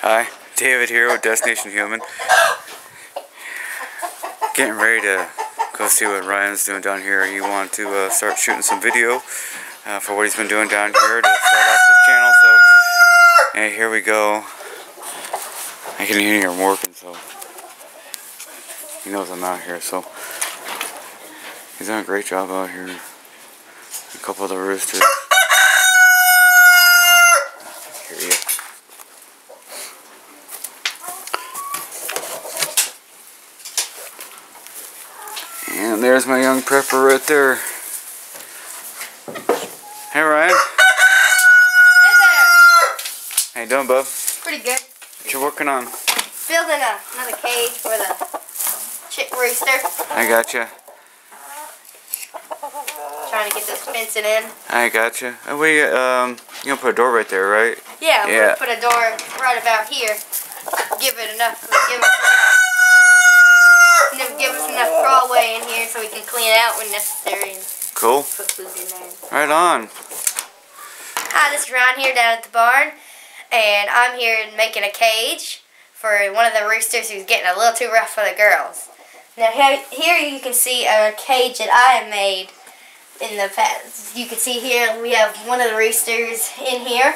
Hi, David here with Destination Human. Getting ready to go see what Ryan's doing down here. He wanted to start shooting some video for what he's been doing down here to start off his channel. So, and here we go. I can hear him working, so he knows I'm out here. So he's done a great job out here. A couple of the roosters. Here he is. And there's my young prepper right there. Hey Ryan. Hey there. How you doing, bub? Pretty good. What you working on? Building another cage for the chick rooster. I gotcha. Trying to get this fencing in. I gotcha. Oh, wait, you gonna put a door right there, right? Yeah, we're gonna put a door right about here. Give us enough crawlway in here so we can clean it out when necessary and cool. put food in there. Right on. Hi, this is Ryan here down at the barn, and I'm here making a cage for one of the roosters who's getting a little too rough for the girls. Now here you can see a cage that I have made in the past. You can see here we have one of the roosters in here.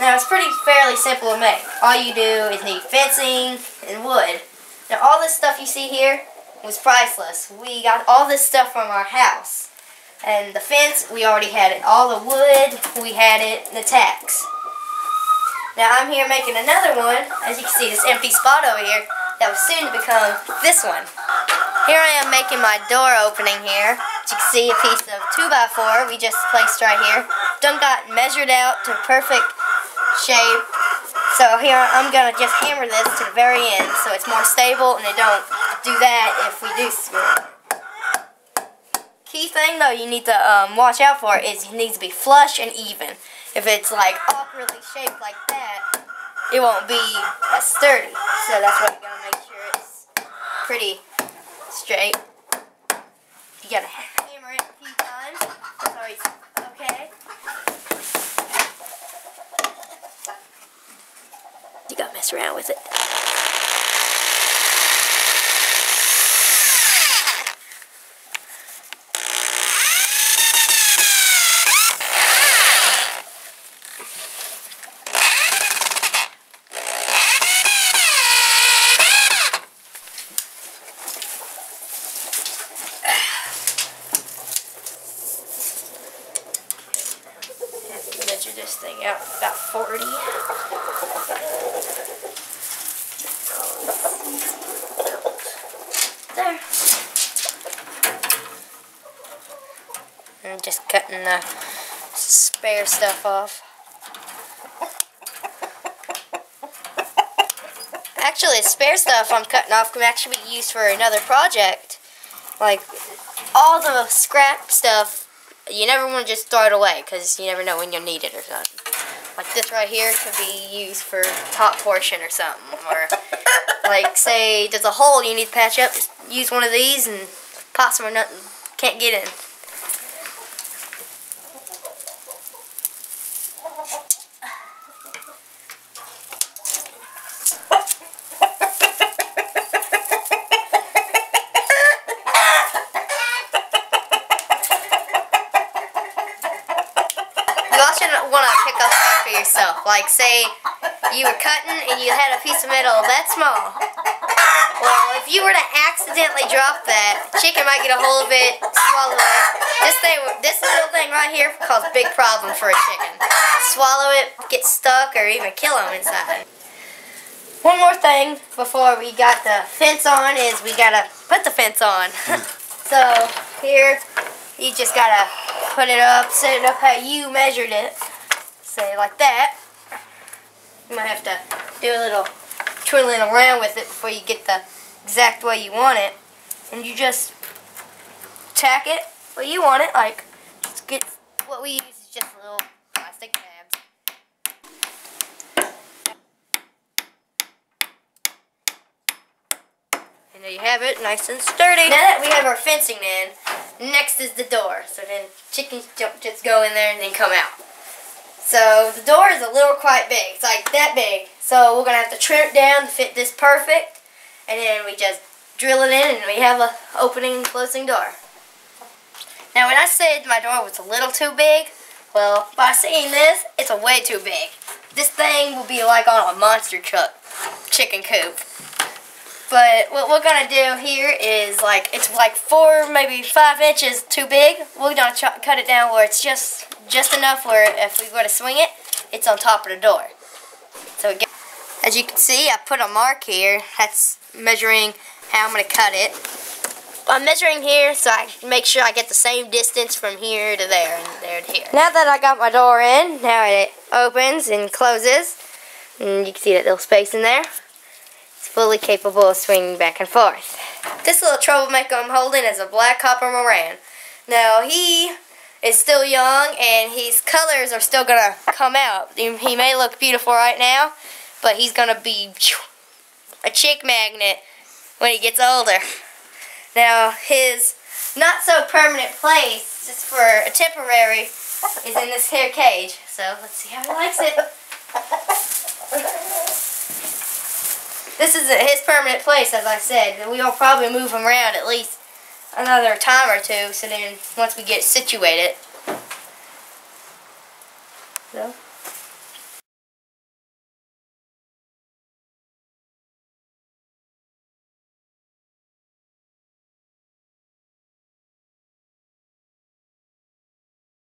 Now it's fairly simple to make. All you do is need fencing and wood. Now all this stuff you see here was priceless. We got all this stuff from our house. And the fence, we already had it. All the wood, we had it, and the tacks. Now I'm here making another one. As you can see, this empty spot over here that was soon to become this one. Here I am making my door opening here. As you can see, a piece of 2x4 we just placed right here. Done got measured out to perfect shape. So here I'm going to just hammer this to the very end so it's more stable and they don't do that if we do screw it. Key thing though you need to watch out for is it needs to be flush and even. If it's like awkwardly shaped like that, it won't be as sturdy. So that's why you got to make sure it's pretty straight. You got to hammer it a few times. That's always okay. You got to mess around with it. Measure this thing out about 40. There. I'm just cutting the spare stuff off. Actually, the spare stuff I'm cutting off can actually be used for another project. Like, all the scrap stuff, you never want to just throw it away because you never know when you'll need it or something. Like this right here could be used for top portion or something. Or like say there's a hole you need to patch up, just use one of these and possum or nothing can't get in. You also want to pick up after yourself. Like, say you were cutting and you had a piece of metal that small. Well, if you were to accidentally drop that, chicken might get a hold of it, swallow it. This little thing right here causes a big problem for a chicken. Swallow it, get stuck, or even kill them inside. One more thing before we got the fence on is we got to put the fence on. So, here, you just got to put it up, set it up how you measured it. Say like that. You might have to do a little twiddling around with it before you get the exact way you want it. And you just tack it where you want it. Like, get what we use is just little plastic tabs. And there you have it, nice and sturdy. Now that we have our fencing in, next is the door. So then chickens don't just go in there and then come out. So the door is a little quite big. It's like that big. So we're going to have to trim it down to fit this perfect. And then we just drill it in and we have an opening and closing door. Now when I said my door was a little too big, well, by seeing this, it's a way too big. This thing will be like on a monster truck chicken coop. But what we're going to do here is it's like 4, maybe 5 inches too big. We're going to cut it down where it's just enough where if we were to swing it, it's on top of the door. So again, as you can see, I put a mark here. That's measuring how I'm going to cut it. I'm measuring here so I can make sure I get the same distance from here to there and there to here. Now that I got my door in, now it opens and closes. And you can see that little space in there. It's fully capable of swinging back and forth. This little troublemaker I'm holding is a black copper Moran. Now he is still young and his colors are still going to come out. He may look beautiful right now, but he's going to be a chick magnet when he gets older. Now his not so permanent place, just for a temporary, is in this here cage. So let's see how he likes it. This is his permanent place, as I said. We'll probably move him around at least another time or two, so then once we get situated.